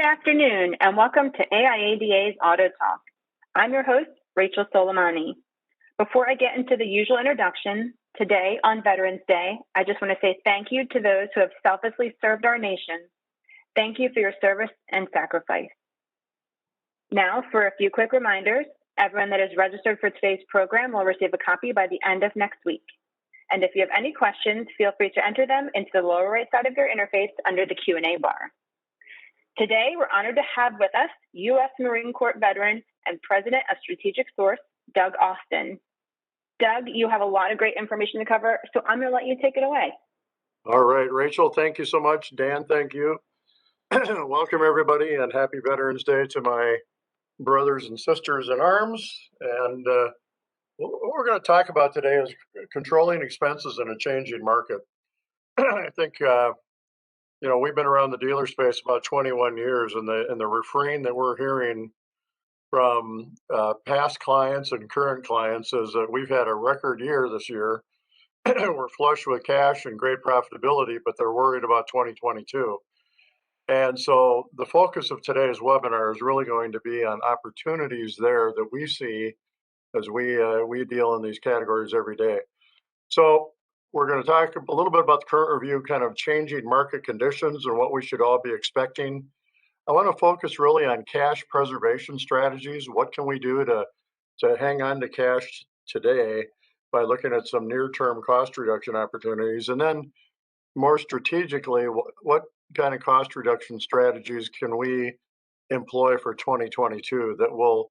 afternoon, and welcome to AIADA's AutoTalk. I'm your host, Rachel Soleimani. Before I get into the usual introduction, today on Veterans Day, I just want to say thank you to those who have selflessly served our nation. Thank you for your service and sacrifice. Now, for a few quick reminders, everyone that is registered for today's program will receive a copy by the end of next week. And if you have any questions, feel free to enter them into the lower right side of your interface under the Q&A bar. Today, we're honored to have with us U.S. Marine Corps veteran and president of StrategicSource, Doug Austin. Doug, you have a lot of great information to cover, so I'm going to let you take it away. All right, Rachel, thank you so much. Dan, thank you. Welcome, everybody, and happy Veterans Day to my brothers and sisters in arms. And what we're going to talk about today is controlling expenses in a changing market. I think we've been around the dealer space about 21 years, and the refrain that we're hearing from past clients and current clients is that we've had a record year this year. We're flush with cash and great profitability, but they're worried about 2022. And so the focus of today's webinar is really going to be on opportunities there that we see as we deal in these categories every day. So we're going to talk a little bit about the current review, kind of changing market conditions and what we should all be expecting. I want to focus really on cash preservation strategies. What can we do to hang on to cash today by looking at some near-term cost reduction opportunities? And then more strategically, what kind of cost reduction strategies can we employ for 2022 that will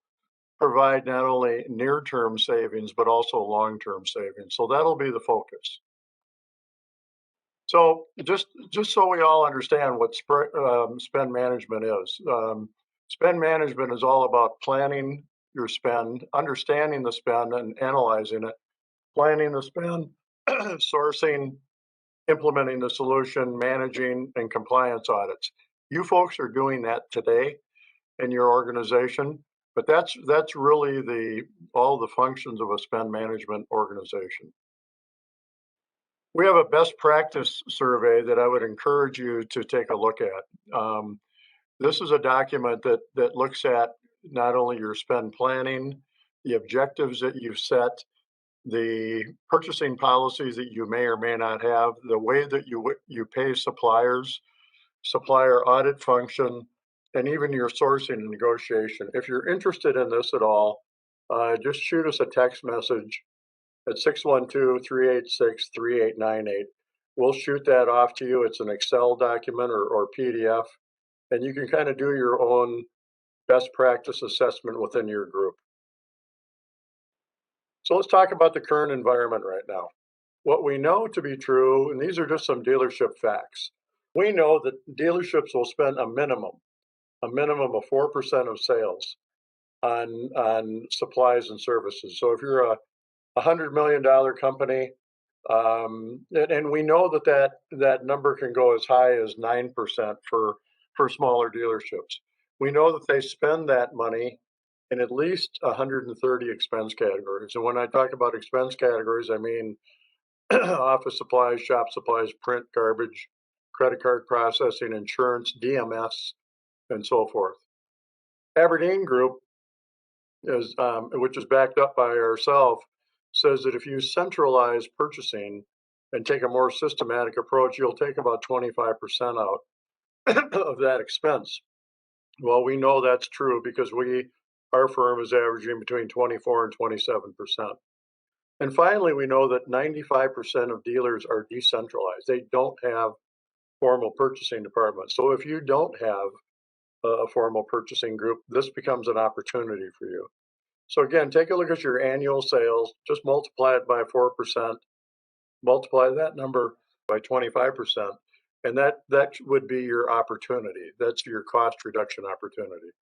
provide not only near-term savings, but also long-term savings? So that'll be the focus. So just so we all understand what spend management is. Spend management is all about planning your spend, understanding the spend and analyzing it, planning the spend, sourcing, implementing the solution, managing, and compliance audits. You folks are doing that today in your organization, but that's really all the functions of a spend management organization. We have a best practice survey that I would encourage you to take a look at. This is a document that looks at not only your spend planning, the objectives that you've set, the purchasing policies that you may or may not have, the way that you pay suppliers, supplier audit function, and even your sourcing and negotiation. If you're interested in this at all, just shoot us a text message at 612-386-3898. We'll shoot that off to you. It's an Excel document or PDF, and you can kind of do your own best practice assessment within your group. So let's talk about the current environment right now. What we know to be true, and these are just some dealership facts. We know that dealerships will spend a minimum of 4% of sales on supplies and services. So if you're a $100 million company, and we know that number can go as high as 9% for smaller dealerships. We know that they spend that money in at least 130 expense categories. And when I talk about expense categories, I mean office supplies, shop supplies, print, garbage, credit card processing, insurance, DMS, and so forth. Aberdeen Group, which is backed up by ourselves, says that if you centralize purchasing and take a more systematic approach, you'll take about 25% out of that expense. Well, we know that's true because our firm is averaging between 24 and 27%. And finally, we know that 95% of dealers are decentralized. They don't have formal purchasing departments. So if you don't have a formal purchasing group, this becomes an opportunity for you. So again, take a look at your annual sales, just multiply it by 4%, multiply that number by 25%, and that would be your opportunity. That's your cost reduction opportunity.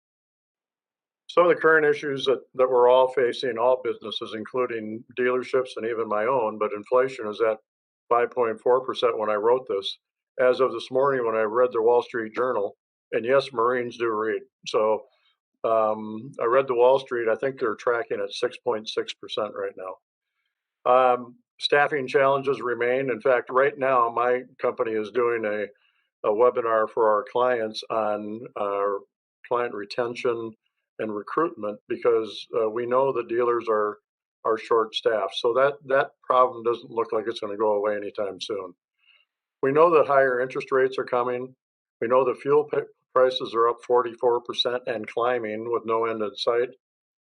Some of the current issues that we're all facing, all businesses, including dealerships and even my own, but inflation is at 5.4% when I wrote this. As of this morning, when I read the Wall Street Journal, and yes, Marines do read. So I read the Wall Street, I think they're tracking at 6.6% right now. Staffing challenges remain. In fact, right now, my company is doing a webinar for our clients on client retention and recruitment, because we know the dealers are short staffed. So that problem doesn't look like it's going to go away anytime soon. We know that higher interest rates are coming. We know the fuel prices are up 44% and climbing with no end in sight.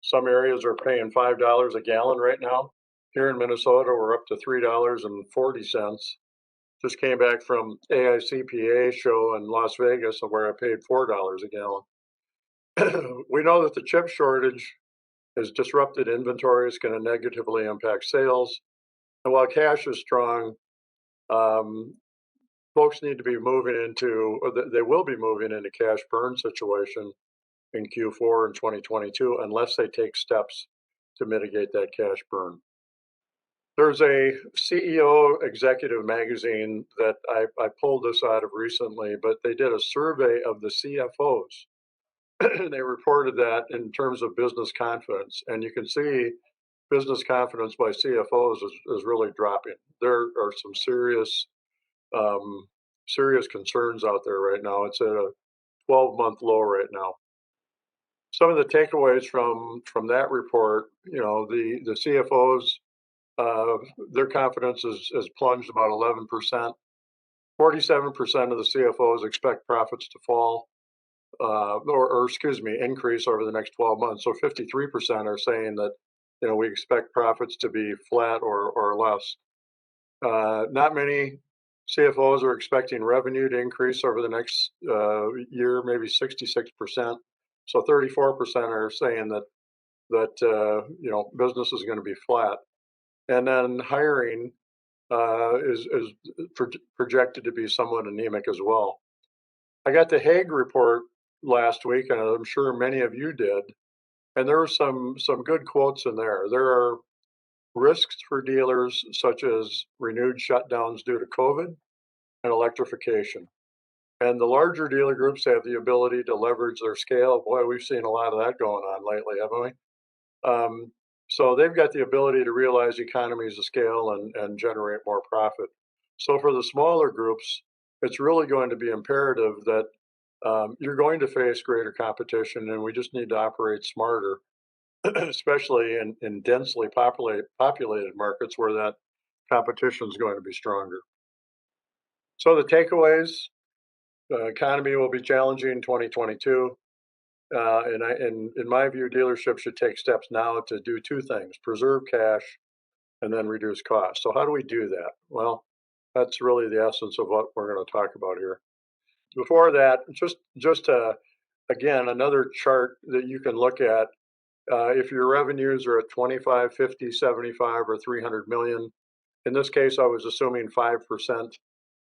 Some areas are paying $5 a gallon right now. Here in Minnesota, we're up to $3.40. Just came back from AICPA show in Las Vegas where I paid $4 a gallon. We know that the chip shortage has disrupted inventory. It's going to negatively impact sales. And while cash is strong, folks need to be moving into, or they will be moving into cash burn situation in Q4 in 2022 unless they take steps to mitigate that cash burn. There's a CEO executive magazine that I pulled this out of recently, but they did a survey of the CFOs. They reported that in terms of business confidence, and you can see business confidence by CFOs is really dropping. There are some serious concerns out there right now. It's at a 12-month low right now. Some of the takeaways from that report, the CFOs, their confidence is plunged about 11%. 47% of the CFOs expect profits to fall, or excuse me, increase over the next 12 months. So 53% are saying that, we expect profits to be flat or less. Not many CFOs are expecting revenue to increase over the next year, maybe 66%. So 34% are saying that business is going to be flat. And then hiring is projected to be somewhat anemic as well. I got the Hague report last week, and I'm sure many of you did. And there were some good quotes in there. There are risks for dealers such as renewed shutdowns due to COVID and electrification. And the larger dealer groups have the ability to leverage their scale. Boy, we've seen a lot of that going on lately, haven't we? So they've got the ability to realize economies of scale and generate more profit. So for the smaller groups, it's really going to be imperative that you're going to face greater competition, and we just need to operate smarter, especially in densely populated markets where that competition is going to be stronger. So the takeaways: the economy will be challenging in 2022. In my view, dealerships should take steps now to do two things: preserve cash and then reduce costs. So how do we do that? Well, that's really the essence of what we're going to talk about here. Before that, just again, another chart that you can look at. If your revenues are at 25, 50, 75, or 300 million, in this case, I was assuming 5%.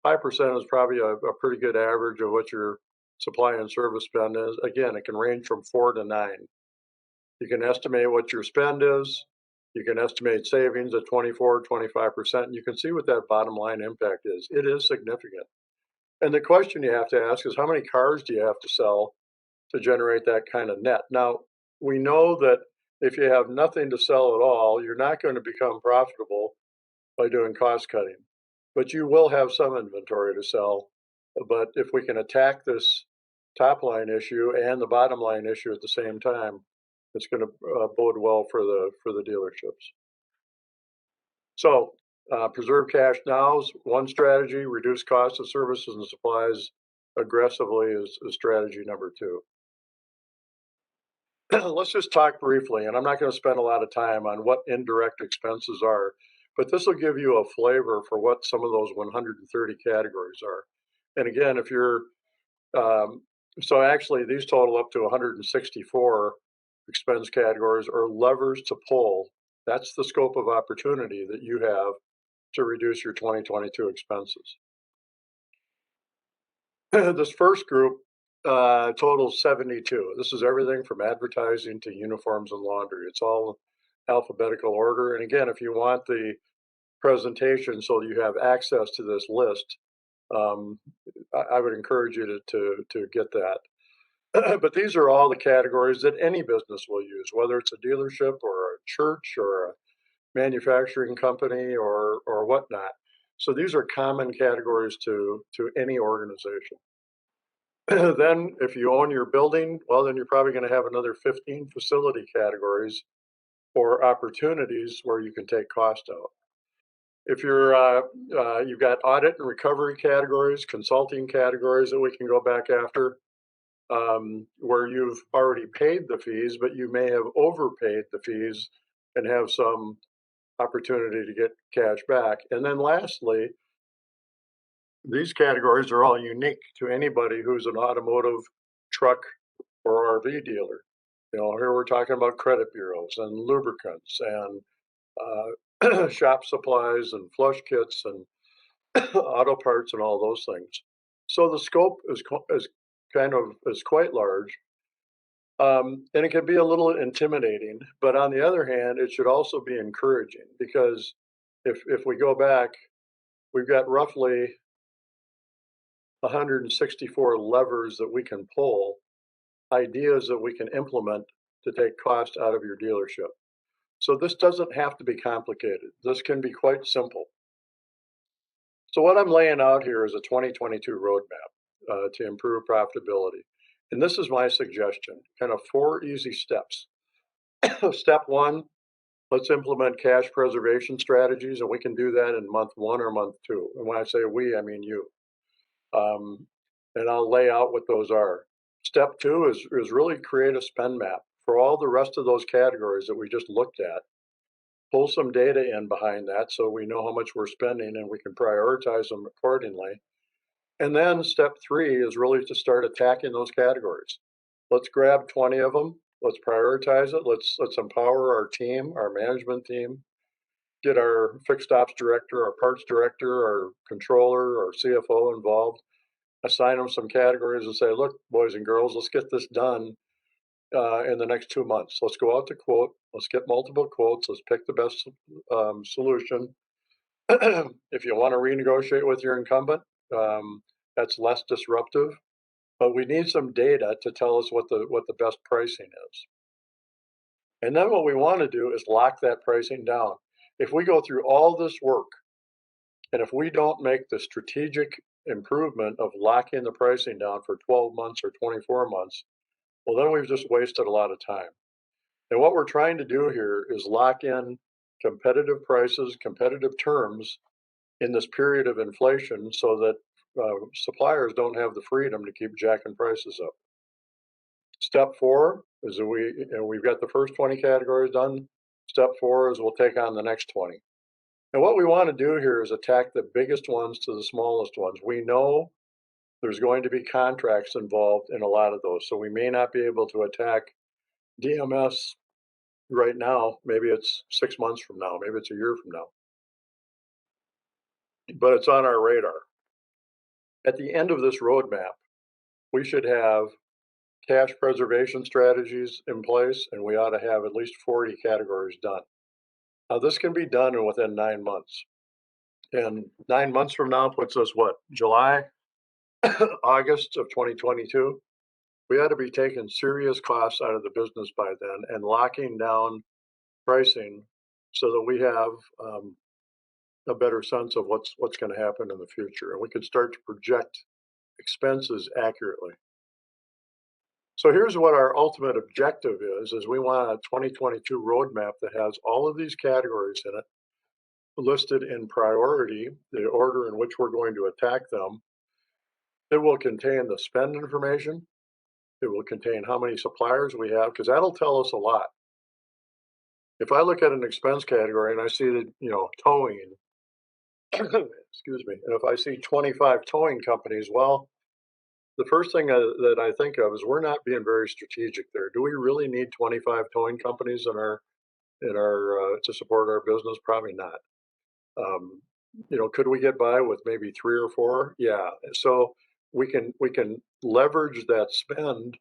5% is probably a pretty good average of what your supply and service spend is. Again, it can range from 4 to 9. You can estimate what your spend is. You can estimate savings at 24, 25%. You can see what that bottom line impact is. It is significant. And the question you have to ask is, how many cars do you have to sell to generate that kind of net? Now, we know that if you have nothing to sell at all, you're not going to become profitable by doing cost cutting. But you will have some inventory to sell. But if we can attack this top line issue and the bottom line issue at the same time, it's going to bode well for the dealerships. So preserve cash now is one strategy. Reduce costs of services and supplies aggressively is strategy number 2. Let's just talk briefly, and I'm not going to spend a lot of time on what indirect expenses are, but this will give you a flavor for what some of those 130 categories are. And again, if you're so actually these total up to 164 expense categories or levers to pull. That's the scope of opportunity that you have to reduce your 2022 expenses. This first group totals 72. This is everything from advertising to uniforms and laundry. It's all alphabetical order. And again, if you want the presentation so you have access to this list, I would encourage you to get that. But these are all the categories that any business will use, whether it's a dealership or a church or a manufacturing company or whatnot. So these are common categories to any organization. Then if you own your building, well, then you're probably going to have another 15 facility categories or opportunities where you can take cost out. If you've got audit and recovery categories, consulting categories that we can go back after, where you've already paid the fees, but you may have overpaid the fees and have some opportunity to get cash back. And then lastly, these categories are all unique to anybody who's an automotive, truck, or RV dealer. Here we're talking about credit bureaus and lubricants and shop supplies and flush kits and auto parts and all those things. So the scope is quite large, and it can be a little intimidating. But on the other hand, it should also be encouraging because if we go back, we've got roughly 164 levers that we can pull, ideas that we can implement to take cost out of your dealership. So this doesn't have to be complicated. This can be quite simple. So what I'm laying out here is a 2022 roadmap to improve profitability. And this is my suggestion, kind of 4 easy steps. Step 1, let's implement cash preservation strategies, and we can do that in month 1 or month 2. And when I say we, I mean you. And I'll lay out what those are. Step 2 is really create a spend map for all the rest of those categories that we just looked at. Pull some data in behind that so we know how much we're spending and we can prioritize them accordingly. And then step 3 is really to start attacking those categories. Let's grab 20 of them. Let's prioritize it. Let's empower our team, our management team, get our fixed ops director, our parts director, our controller, our CFO involved, assign them some categories and say, look, boys and girls, let's get this done in the next 2 months. Let's go out to quote. Let's get multiple quotes. Let's pick the best solution. If you want to renegotiate with your incumbent, that's less disruptive. But we need some data to tell us what the best pricing is. And then what we want to do is lock that pricing down. If we go through all this work, and if we don't make the strategic improvement of locking the pricing down for 12 months or 24 months, well, then we've just wasted a lot of time. And what we're trying to do here is lock in competitive prices, competitive terms in this period of inflation so that suppliers don't have the freedom to keep jacking prices up. Step 4 is that we've got the first 20 categories done. Step 4 is we'll take on the next 20. And what we want to do here is attack the biggest ones to the smallest ones. We know there's going to be contracts involved in a lot of those. So we may not be able to attack DMS right now. Maybe it's 6 months from now. Maybe it's a year from now. But it's on our radar. At the end of this roadmap, we should have cash preservation strategies in place, and we ought to have at least 40 categories done. Now, this can be done within 9 months. And 9 months from now puts us what? July, August of 2022. We ought to be taking serious costs out of the business by then and locking down pricing so that we have a better sense of what's going to happen in the future, and we can start to project expenses accurately. So here's what our ultimate objective is we want a 2022 roadmap that has all of these categories in it listed in priority, the order in which we're going to attack them. It will contain the spend information. It will contain how many suppliers we have, because that'll tell us a lot. If I look at an expense category and I see that, towing, excuse me, and if I see 25 towing companies, well, the first thing that I think of is we're not being very strategic there. Do we really need 25 towing companies in our to support our business? Probably not. Could we get by with maybe 3 or 4? Yeah. So we can leverage that spend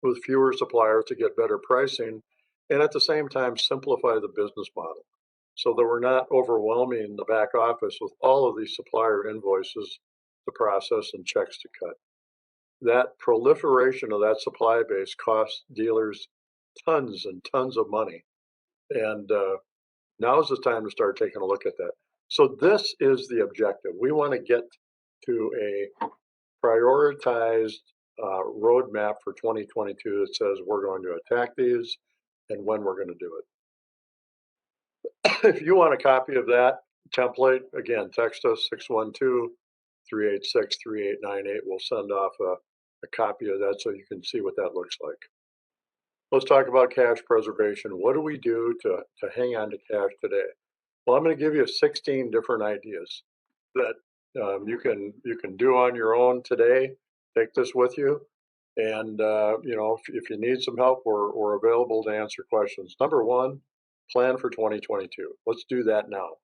with fewer suppliers to get better pricing, and at the same time simplify the business model so that we're not overwhelming the back office with all of these supplier invoices to process and checks to cut. That proliferation of that supply base costs dealers tons and tons of money. And now's the time to start taking a look at that. So this is the objective. We want to get to a prioritized roadmap for 2022 that says we're going to attack these and when we're going to do it. If you want a copy of that template, again, text us 612-386-3898. We'll send off a copy of that so you can see what that looks like. Let's talk about cash preservation. What do we do to hang on to cash today? Well, I'm going to give you 16 different ideas that you can do on your own today. Take this with you, and if you need some help, we're available to answer questions. Number one, plan for 2022. Let's do that now.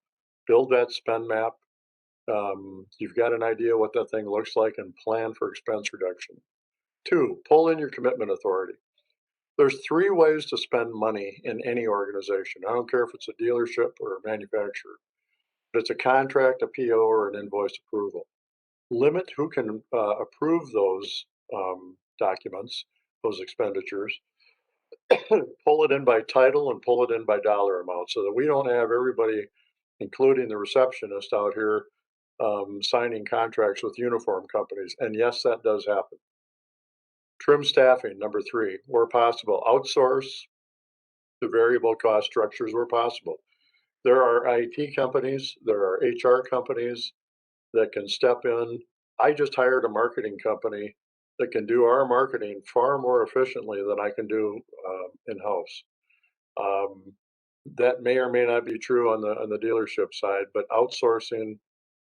Build that spend map. You've got an idea what that thing looks like, and plan for expense reduction. Two, pull in your commitment authority. There's three ways to spend money in any organization. I don't care if it's a dealership or a manufacturer. If it's a contract, a PO, or an invoice approval. Limit who can approve those documents, those expenditures. Pull it in by title and pull it in by dollar amount so that we don't have everybody, including the receptionist out here, signing contracts with uniform companies. And yes, that does happen. Trim staffing, number three, where possible. Outsource the variable cost structures where possible. There are IT companies, there are HR companies that can step in. I just hired a marketing company that can do our marketing far more efficiently than I can do in-house. That may or may not be true on the dealership side, but outsourcing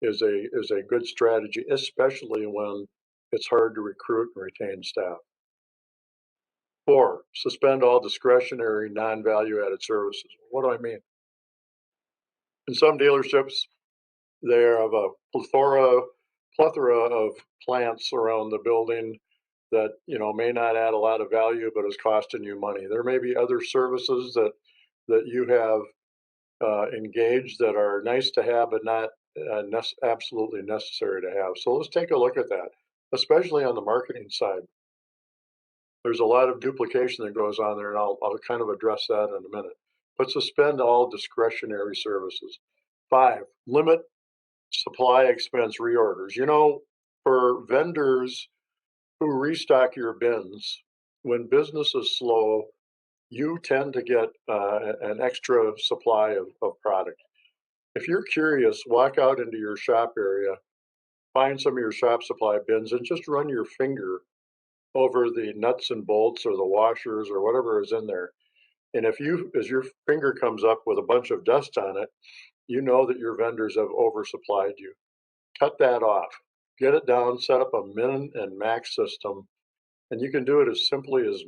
is a good strategy, especially when it's hard to recruit and retain staff. Four, suspend all discretionary non-value-added services. What do I mean? In some dealerships, they have a plethora of plants around the building that may not add a lot of value, but is costing you money. There may be other services that you have engaged that are nice to have, but not absolutely necessary to have. So let's take a look at that, especially on the marketing side. There's a lot of duplication that goes on there, and I'll kind of address that in a minute. But suspend all discretionary services. Five, limit supply expense reorders. For vendors who restock your bins, when business is slow, you tend to get an extra supply of product. If you're curious, walk out into your shop area, find some of your shop supply bins, and just run your finger over the nuts and bolts or the washers or whatever is in there. And as your finger comes up with a bunch of dust on it, you know that your vendors have oversupplied you. Cut that off. Get it down, set up a min and max system, and you can do it as simply as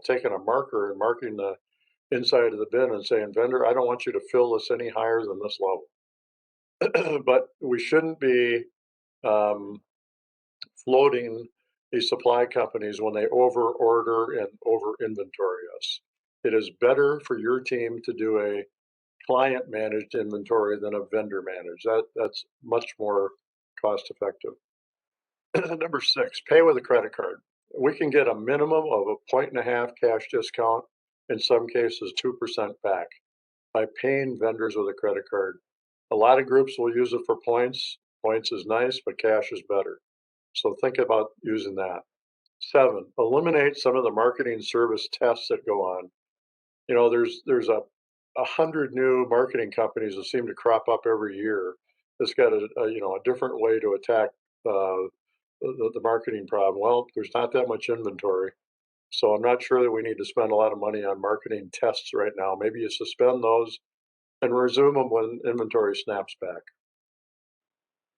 taking a marker and marking the inside of the bin and saying, vendor, I don't want you to fill this any higher than this level. But we shouldn't be floating these supply companies when they over order and over inventory us. It is better for your team to do a client managed inventory than a vendor managed. That's much more cost effective. Number six, pay with a credit card. We can get a minimum of 1.5 cash discount, in some cases 2% back, by paying vendors with a credit card. A lot of groups will use it for points. Points is nice, but cash is better. So think about using that. Seven, eliminate some of the marketing service tests that go on. There's 100 new marketing companies that seem to crop up every year. That's got a different way to attack the marketing problem. Well, there's not that much inventory, so I'm not sure that we need to spend a lot of money on marketing tests right now. Maybe you suspend those and resume them when inventory snaps back.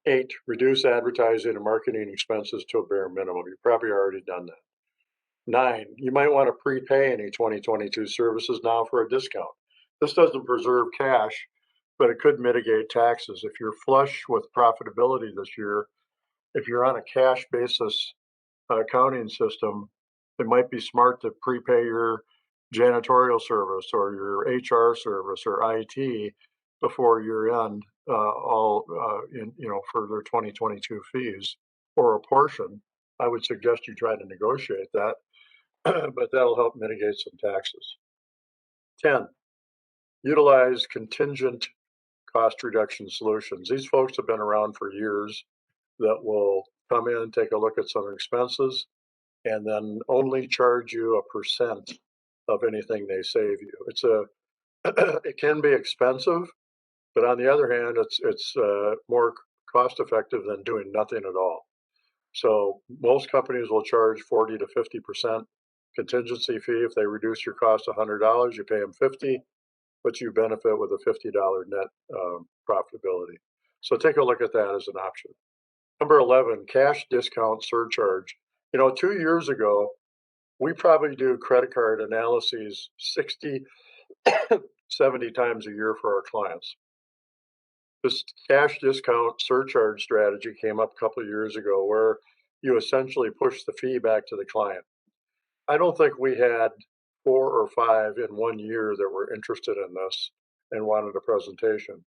Eight, reduce advertising and marketing expenses to a bare minimum. You've probably already done that. Nine, you might want to prepay any 2022 services now for a discount. This doesn't preserve cash, but it could mitigate taxes. If you're flush with profitability this year, if you're on a cash basis accounting system, it might be smart to prepay your janitorial service or your HR service or IT before year end, for their 2022 fees or a portion. I would suggest you try to negotiate that, but that'll help mitigate some taxes. 10, utilize contingent cost reduction solutions. These folks have been around for years that will come in, take a look at some expenses, and then only charge you a percent of anything they save you. It's a it can be expensive, but on the other hand, it's more cost effective than doing nothing at all. So most companies will charge 40 to 50% contingency fee. If they reduce your cost $100, you pay them 50, but you benefit with a $50 net profitability. So take a look at that as an option. Number 11, cash discount surcharge. 2 years ago, we probably do credit card analyses 60, 70 times a year for our clients. This cash discount surcharge strategy came up a couple of years ago where you essentially push the fee back to the client. I don't think we had 4 or 5 in 1 year that were interested in this and wanted a presentation.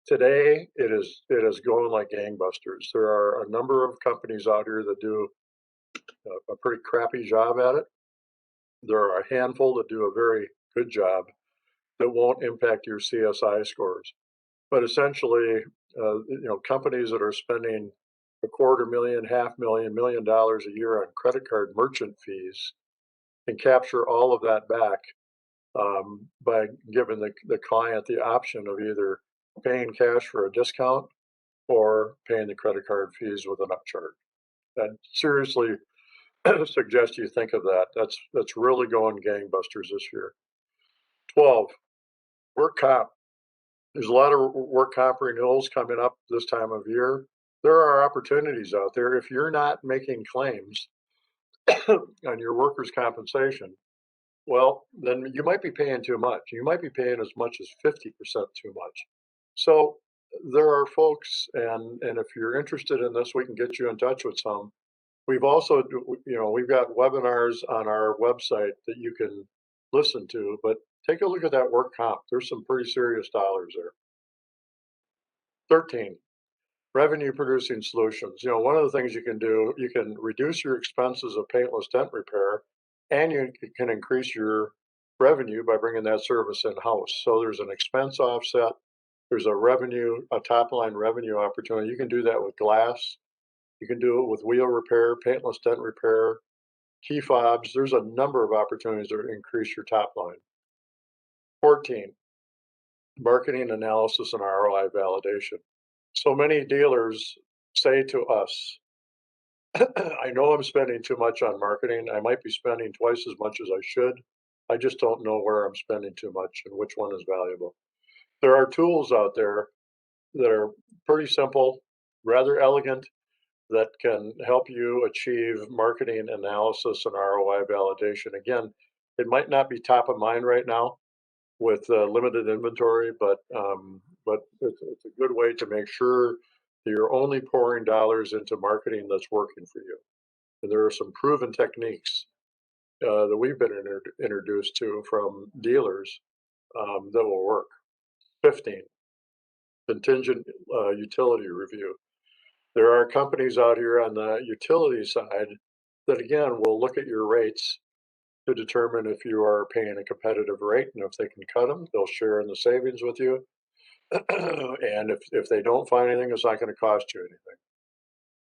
Today, it is going like gangbusters. There are a number of companies out here that do a pretty crappy job at it. There are a handful that do a very good job that won't impact your CSI scores. But essentially, companies that are spending a quarter million, $500,000, $1 million a year on credit card merchant fees can capture all of that back by giving the client the option of either paying cash for a discount or paying the credit card fees with an upcharge. And seriously suggest you think of that. That's really going gangbusters this year. 12, work comp. There's a lot of work comp renewals coming up this time of year. There are opportunities out there. If you're not making claims on your workers' compensation, well, then you might be paying too much. You might be paying as much as 50% too much. So there are folks, and if you're interested in this, we can get you in touch with some. We've also, we've got webinars on our website that you can listen to, but take a look at that work comp. There's some pretty serious dollars there. 13, revenue producing solutions. One of the things you can do, you can reduce your expenses of paintless dent repair, and you can increase your revenue by bringing that service in-house. So there's an expense offset. There's a top line revenue opportunity. You can do that with glass. You can do it with wheel repair, paintless dent repair, key fobs. There's a number of opportunities to increase your top line. 14, marketing analysis and ROI validation. So many dealers say to us, I know I'm spending too much on marketing. I might be spending twice as much as I should. I just don't know where I'm spending too much and which one is valuable. There are tools out there that are pretty simple, rather elegant, that can help you achieve marketing analysis and ROI validation. Again, it might not be top of mind right now with limited inventory, but it's a good way to make sure that you're only pouring dollars into marketing that's working for you. And there are some proven techniques that we've been introduced to from dealers that will work. 15, contingent utility review. There are companies out here on the utility side that, again, will look at your rates to determine if you are paying a competitive rate, and if they can cut them, they'll share in the savings with you. And if they don't find anything, it's not going to cost you anything.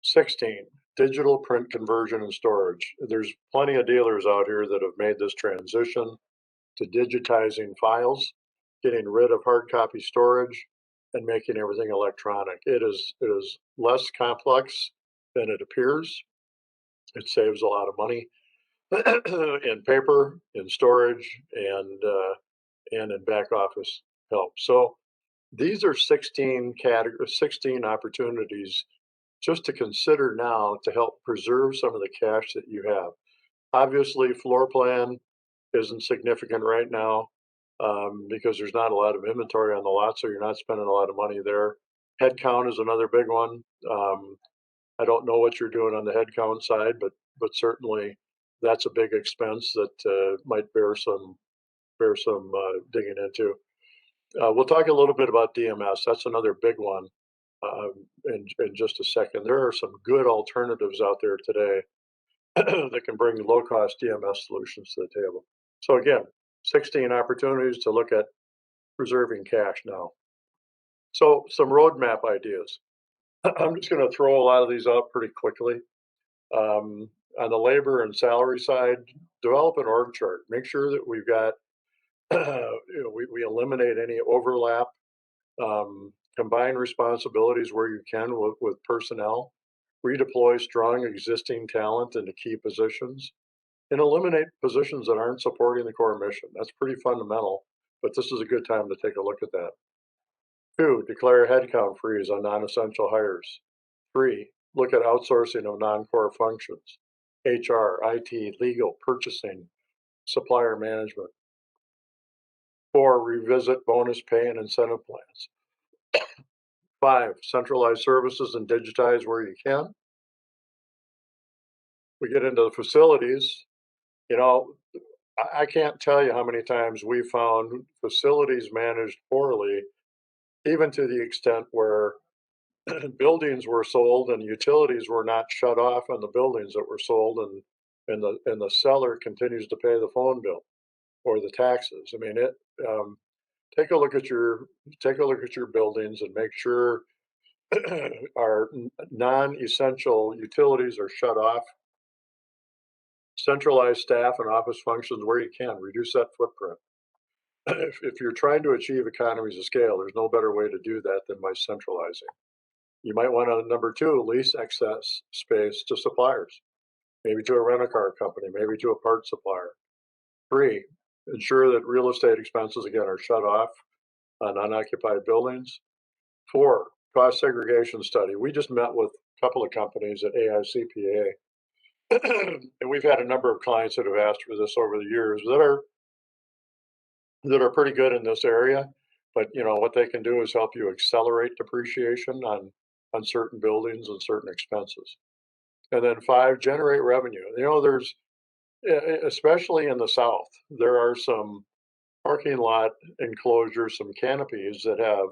16, digital print conversion and storage. There's plenty of dealers out here that have made this transition to digitizing files, getting rid of hard copy storage, and making everything electronic. It is less complex than it appears. It saves a lot of money in paper, in storage, and in back office help. So these are 16 opportunities just to consider now to help preserve some of the cash that you have. Obviously, floor plan isn't significant right now because there's not a lot of inventory on the lot, so you're not spending a lot of money there. Headcount is another big one. I don't know what you're doing on the headcount side, but certainly that's a big expense that might bear some digging into. We'll talk a little bit about DMS. That's another big one in just a second. There are some good alternatives out there today that can bring low-cost DMS solutions to the table. So again, 16 opportunities to look at preserving cash now. So some roadmap ideas. I'm just going to throw a lot of these out pretty quickly. On the labor and salary side, develop an org chart. Make sure that we've got, we eliminate any overlap, combine responsibilities where you can with personnel, redeploy strong existing talent into key positions, and eliminate positions that aren't supporting the core mission. That's pretty fundamental, but this is a good time to take a look at that. 2, declare a headcount freeze on non-essential hires. 3, look at outsourcing of non-core functions, HR, IT, legal, purchasing, supplier management. 4, revisit bonus pay and incentive plans. 5, centralize services and digitize where you can. We get into the facilities. You know, I can't tell you how many times we found facilities managed poorly, even to the extent where buildings were sold and utilities were not shut off on the buildings that were sold, and the seller continues to pay the phone bill or the taxes. I mean, um, take a look at your buildings and make sure our non-essential utilities are shut off. Centralize staff and office functions where you can. Reduce that footprint. If you're trying to achieve economies of scale, there's no better way to do that than by centralizing. You might want to, number 2, lease excess space to suppliers, maybe to a rent-a-car company, maybe to a parts supplier. 3, ensure that real estate expenses, again, are shut off on unoccupied buildings. 4, cost segregation study. We just met with a couple of companies at AICPA, and we've had a number of clients that have asked for this over the years that are pretty good in this area. But what they can do is help you accelerate depreciation on certain buildings and certain expenses. And then 5, generate revenue. There's especially in the South, there are some parking lot enclosures, some canopies that have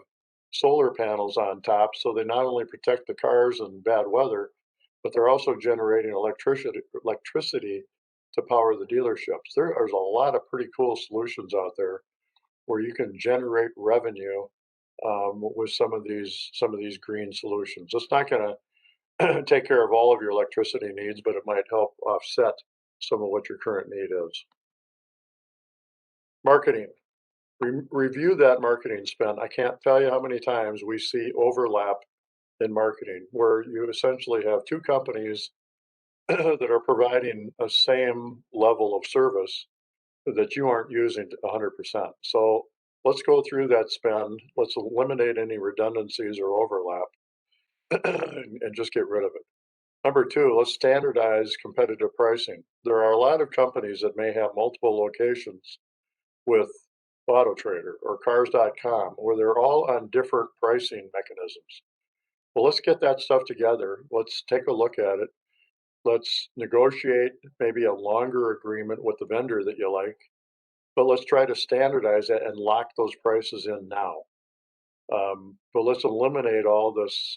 solar panels on top, so they not only protect the cars in bad weather, but they're also generating electricity to power the dealerships. There's a lot of pretty cool solutions out there where you can generate revenue with some of these green solutions. It's not going to take care of all of your electricity needs, but it might help offset some of what your current need is. Marketing. Review that marketing spend. I can't tell you how many times we see overlap in marketing where you essentially have two companies that are providing a same level of service that you aren't using 100%. So let's go through that spend. Let's eliminate any redundancies or overlap and just get rid of it. Number 2, let's standardize competitive pricing. There are a lot of companies that may have multiple locations with AutoTrader or Cars.com where they're all on different pricing mechanisms. Well, let's get that stuff together. Let's take a look at it. Let's negotiate maybe a longer agreement with the vendor that you like, but let's try to standardize it and lock those prices in now. But let's eliminate all this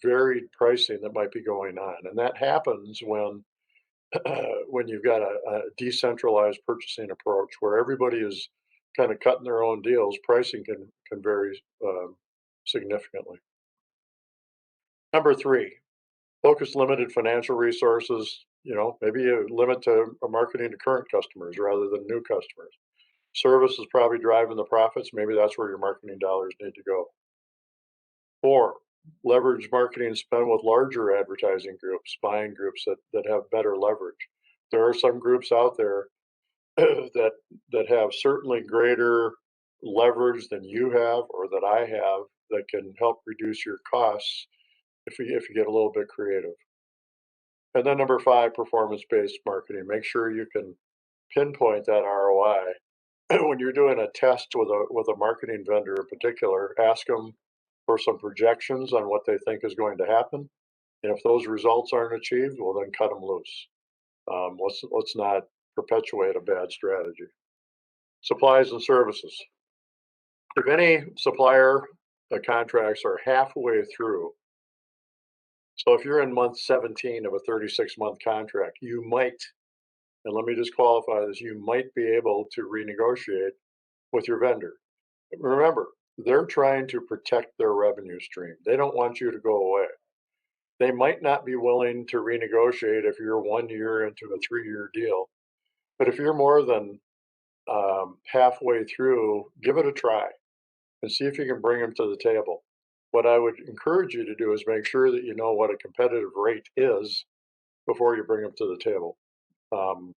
varied pricing that might be going on. And that happens when when you've got a decentralized purchasing approach where everybody is kind of cutting their own deals. Pricing can vary significantly. Number 3, focus limited financial resources. Maybe you limit to marketing to current customers rather than new customers. Service is probably driving the profits. Maybe that's where your marketing dollars need to go. 4, leverage marketing spend with larger advertising groups, buying groups that have better leverage. There are some groups out there that have certainly greater leverage than you have or that I have that can help reduce your costs if you get a little bit creative. And then number 5, performance-based marketing. Make sure you can pinpoint that ROI. When you're doing a test with a marketing vendor in particular, ask them for some projections on what they think is going to happen. And if those results aren't achieved, well, then cut them loose. Let's not perpetuate a bad strategy. Supplies and services. If any supplier contracts are halfway through, so if you're in month 17 of a 36-month contract, you might, and let me just qualify this, you might be able to renegotiate with your vendor. Remember, they're trying to protect their revenue stream. They don't want you to go away. They might not be willing to renegotiate if you're 1 year into a 3 year deal, but if you're more than halfway through, give it a try and see if you can bring them to the table. What I would encourage you to do is make sure that you know what a competitive rate is before you bring them to the table. Um,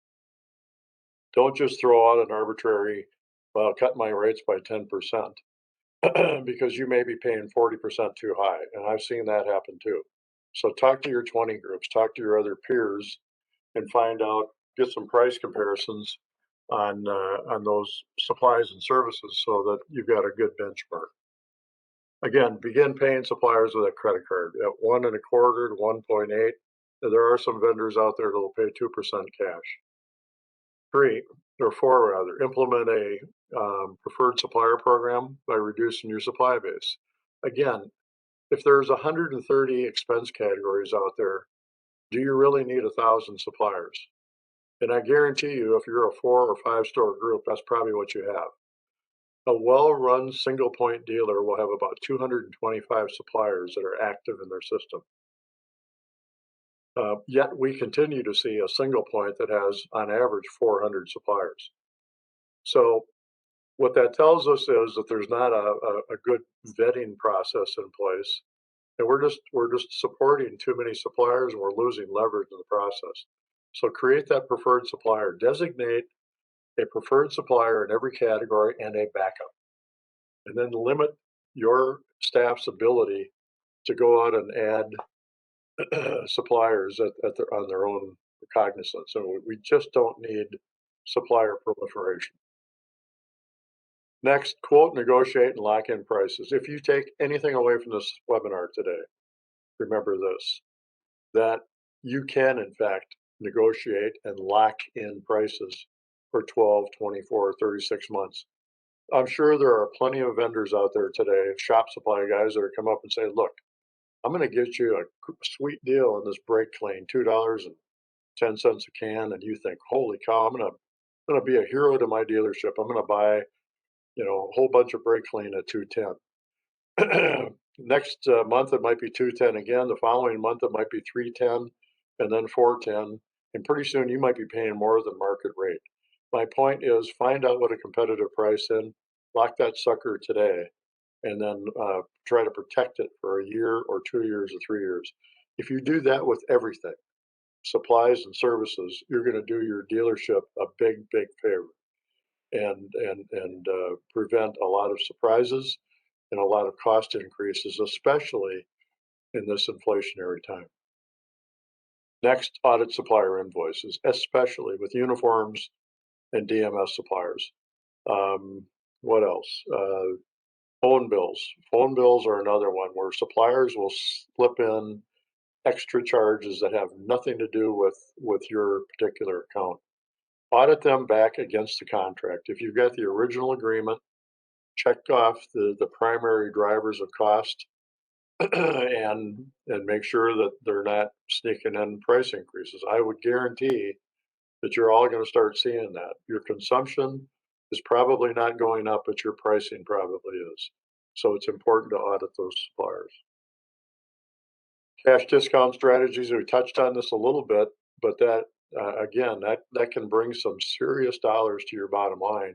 don't just throw out an arbitrary, well, cut my rates by 10% because you may be paying 40% too high. And I've seen that happen too. So talk to your 20 groups, talk to your other peers, and find out, get some price comparisons on those supplies and services so that you've got a good benchmark. Again, begin paying suppliers with a credit card at 1.25 to 1.8. There are some vendors out there that will pay 2% cash. Three, or four rather, implement a preferred supplier program by reducing your supply base. Again, if there's 130 expense categories out there, do you really need 1,000 suppliers? And I guarantee you, if you're a 4 or 5 store group, that's probably what you have. A well-run single point dealer will have about 225 suppliers that are active in their system. Yet we continue to see a single point that has, on average, 400 suppliers. So what that tells us is that there's not a good vetting process in place, and we're just supporting too many suppliers, and we're losing leverage in the process. So create that preferred supplier. Designate a preferred supplier in every category and a backup, and then limit your staff's ability to go out and add suppliers on their own cognizance. So we just don't need supplier proliferation. Next, quote, negotiate, and lock in prices. If you take anything away from this webinar today, remember this, that you can, in fact, negotiate and lock in prices for 12, 24, 36 months. I'm sure there are plenty of vendors out there today, shop supply guys that are come up and say, look, I'm going to get you a sweet deal on this brake clean, $2.10 a can. And you think, holy cow, I'm going to be a hero to my dealership. I'm going to buy, a whole bunch of brake clean at 210. Next month it might be 210 again. The following month it might be 310 and then 410. And pretty soon you might be paying more than market rate. My point is find out what a competitive price is, lock that sucker today, and then try to protect it for a year or 2 years or 3 years. If you do that with everything, supplies and services, you're going to do your dealership a big, big favor and prevent a lot of surprises and a lot of cost increases, especially in this inflationary time. Next, audit supplier invoices, especially with uniforms and DMS suppliers. What else? Phone bills. Phone bills are another one where suppliers will slip in extra charges that have nothing to do with your particular account. Audit them back against the contract. If you've got the original agreement, check off the primary drivers of cost and make sure that they're not sneaking in price increases. I would guarantee that you're all going to start seeing that. Your consumption is probably not going up, but your pricing probably is. So it's important to audit those suppliers. Cash discount strategies, we touched on this a little bit, but that again, that can bring some serious dollars to your bottom line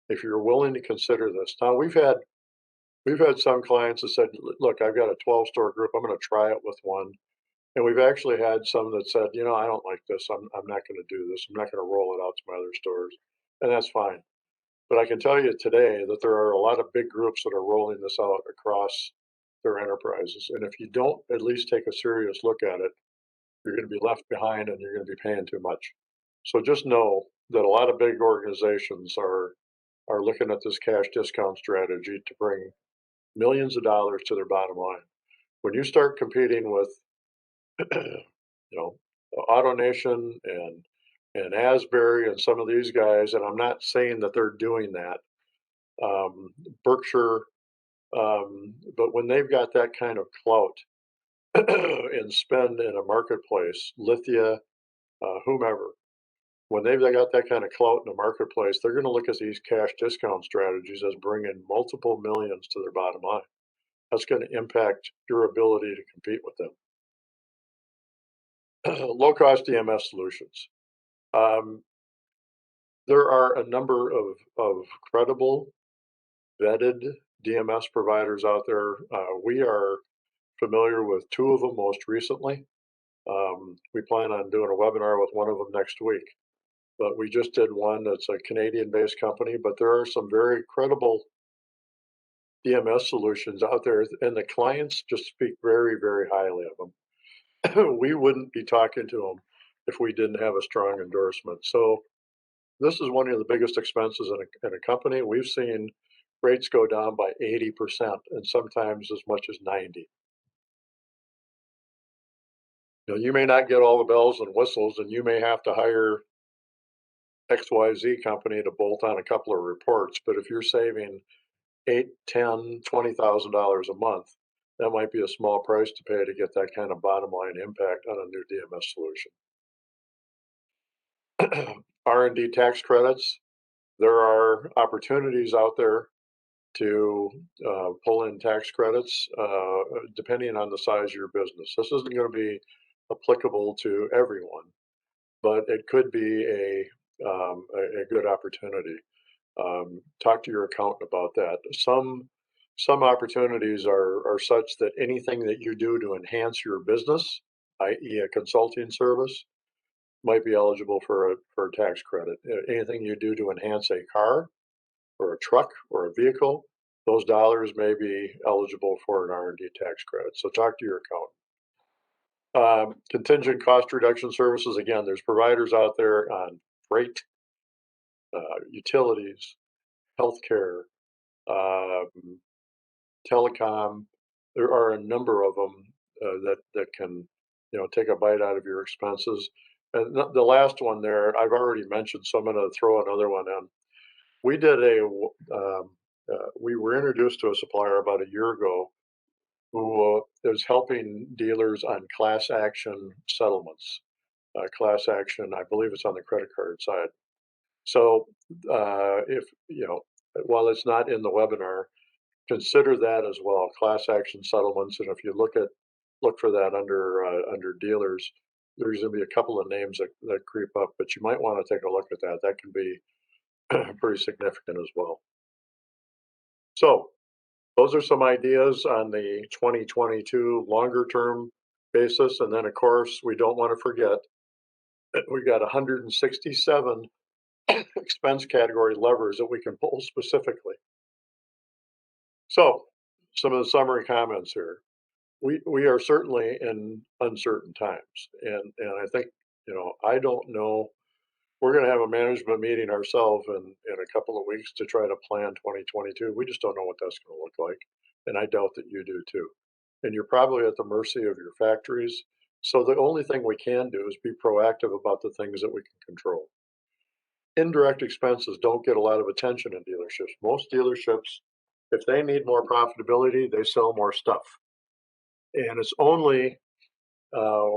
if you're willing to consider this. Now we've had some clients that said, look, I've got a 12 store group. I'm going to try it with one. And we've actually had some that said, I don't like this. I'm not going to do this. I'm not going to roll it out to my other stores. And that's fine. But I can tell you today that there are a lot of big groups that are rolling this out across their enterprises. And if you don't at least take a serious look at it, you're going to be left behind and you're going to be paying too much. So just know that a lot of big organizations are looking at this cash discount strategy to bring millions of dollars to their bottom line. When you start competing with, you AutoNation and Asbury and some of these guys, and I'm not saying that they're doing that, Berkshire, but when they've got that kind of clout and spend in a marketplace, Lithia, whomever, When they've got that kind of clout in the marketplace, they're going to look at these cash discount strategies as bringing multiple millions to their bottom line. That's going to impact your ability to compete with them. Low cost DMS solutions. Um, there are a number of credible, vetted DMS providers out there. We are familiar with two of them most recently. We plan on doing a webinar with one of them next week. But we just did one that's a Canadian-based company, but there are some very credible DMS solutions out there, and the clients just speak very, very highly of them. We wouldn't be talking to them if we didn't have a strong endorsement. So this is one of the biggest expenses in a company. We've seen rates go down by 80% and sometimes as much as 90. You may not get all the bells and whistles, and you may have to hire XYZ company to bolt on a couple of reports, but if you're saving eight, 10, $20,000 a month, that might be a small price to pay to get that kind of bottom line impact on a new DMS solution. R&D tax credits. There are opportunities out there to pull in tax credits depending on the size of your business. This isn't going to be applicable to everyone, but it could be a good opportunity. Talk to your accountant about that. Some opportunities are such that anything that you do to enhance your business, i.e., a consulting service, might be eligible for a tax credit. Anything you do to enhance a car or a truck or a vehicle, those dollars may be eligible for an R&D tax credit. So talk to your accountant. Contingent cost reduction services. Again, there's providers out there on freight, utilities, healthcare, um, telecom. There are a number of them that can, take a bite out of your expenses. And the last one there, I've already mentioned, so I'm going to throw another one in. We did we were introduced to a supplier about a year ago who is helping dealers on class action settlements. Class action, I believe it's on the credit card side. So if, while it's not in the webinar, consider that as well, class action settlements. And if you look for that under dealers, there's going to be a couple of names that creep up, but you might want to take a look at that. That can be pretty significant as well. So those are some ideas on the 2022 longer term basis. And then, of course, we don't want to forget that we got 167 expense category levers that we can pull specifically. So some of the summary comments here. We are certainly in uncertain times, and I think, I don't know. We're going to have a management meeting ourselves in a couple of weeks to try to plan 2022. We just don't know what that's going to look like, and I doubt that you do too. And you're probably at the mercy of your factories. So the only thing we can do is be proactive about the things that we can control. Indirect expenses don't get a lot of attention in dealerships. Most dealerships, if they need more profitability, they sell more stuff. And it's only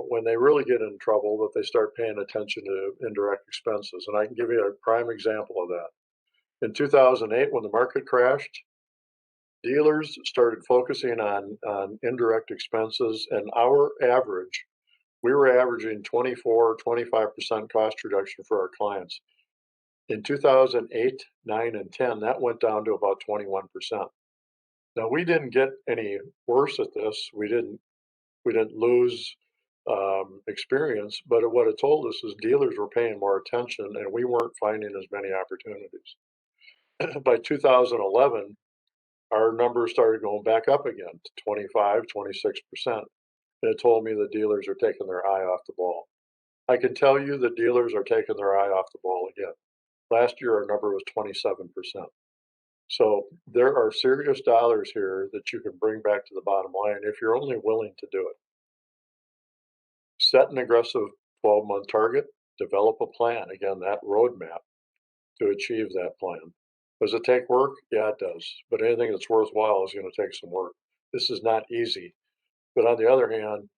when they really get in trouble that they start paying attention to indirect expenses. And I can give you a prime example of that. In 2008, when the market crashed, dealers started focusing on indirect expenses, and we were averaging 24-25% cost reduction for our clients. In 2008, 9, and 10, that went down to about 21%. Now, we didn't get any worse at this. We didn't lose experience, but what it told us is dealers were paying more attention and we weren't finding as many opportunities. By 2011, our numbers started going back up again to 25, 26%. And it told me the dealers are taking their eye off the ball. I can tell you the dealers are taking their eye off the ball again. Last year, our number was 27%. So there are serious dollars here that you can bring back to the bottom line if you're only willing to do it. Set an aggressive 12-month target, develop a plan, again, that roadmap to achieve that plan. Does it take work? Yeah, it does. But anything that's worthwhile is going to take some work. This is not easy. But on the other hand,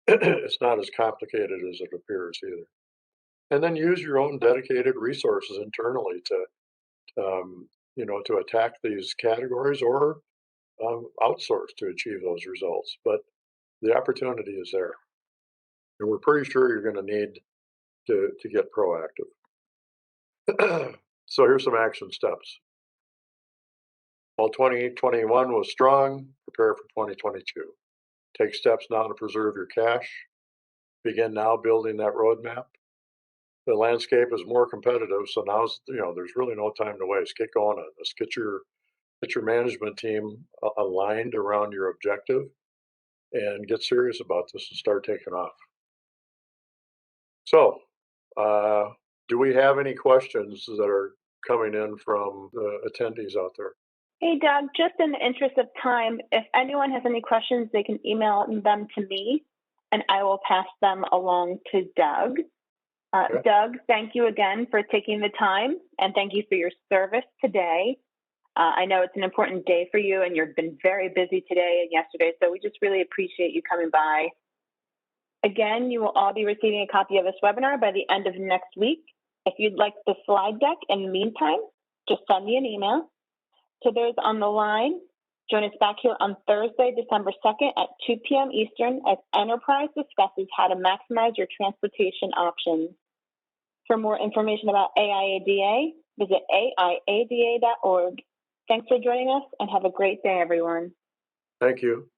it's not as complicated as it appears either. and then use your own dedicated resources internally to attack these categories or outsource to achieve those results. But the opportunity is there, and we're pretty sure you're going to need to get proactive. So here's some action steps. While 2021 was strong, prepare for 2022. Take steps now to preserve your cash. Begin now building that roadmap. The landscape is more competitive, so there's really no time to waste. Get going on this. Get your management team aligned around your objective, and get serious about this and start taking off. So, do we have any questions that are coming in from the attendees out there? Hey, Doug, just in the interest of time, if anyone has any questions, they can email them to me, and I will pass them along to Doug. Okay. Doug, thank you again for taking the time, and thank you for your service today. I know it's an important day for you, and you've been very busy today and yesterday, so we just really appreciate you coming by. Again, you will all be receiving a copy of this webinar by the end of next week. If you'd like the slide deck in the meantime, just send me an email. To those on the line, join us back here on Thursday, December 2nd at 2 p.m. Eastern as Enterprise discusses how to maximize your transportation options. For more information about AIADA, visit aiada.org. Thanks for joining us and have a great day, everyone. Thank you.